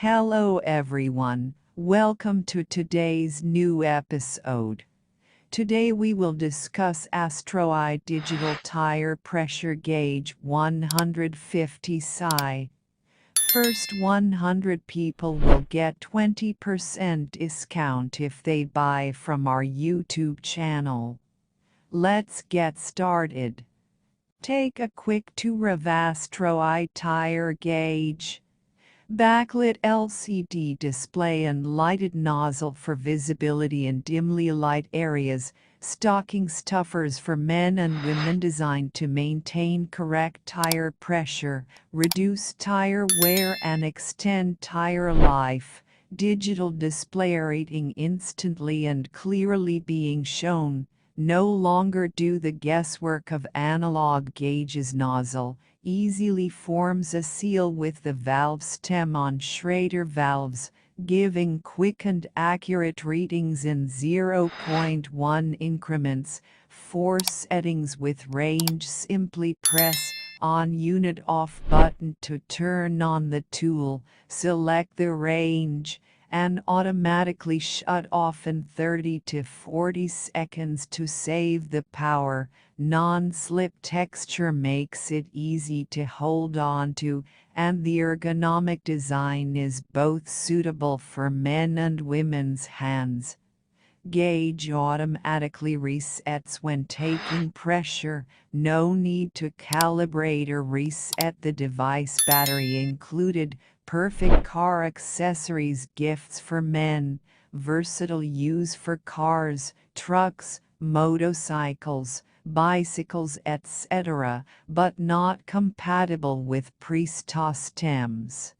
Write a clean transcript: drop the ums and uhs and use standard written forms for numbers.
Hello everyone, welcome to today's new episode. Today we will discuss AstroAI Digital Tire Pressure Gauge 150 PSI. First 100 people will get 20% discount if they buy from our YouTube channel. Let's get started. Take a quick tour of AstroAI Tire Gauge. Backlit LCD display and lighted nozzle for visibility in dimly lit areas, stocking stuffers for men and women designed to maintain correct tire pressure, reduce tire wear and extend tire life, digital display rating instantly and clearly being shown, no longer do the guesswork of analog gauges. Nozzle easily forms a seal with the valve stem on schrader valves, giving quick and accurate readings in 0.1 increments. For settings with range, simply press on unit off button to turn on the tool, select the range, and automatically shut off in 30 to 40 seconds to save the power. Non-slip texture makes it easy to hold on to, and the ergonomic design is both suitable for men and women's hands. Gauge automatically resets when taking pressure, no need to calibrate or reset the device. Battery included, perfect car accessories. Gifts for men, versatile use for cars, trucks, motorcycles, bicycles etc., but not compatible with PSI stems.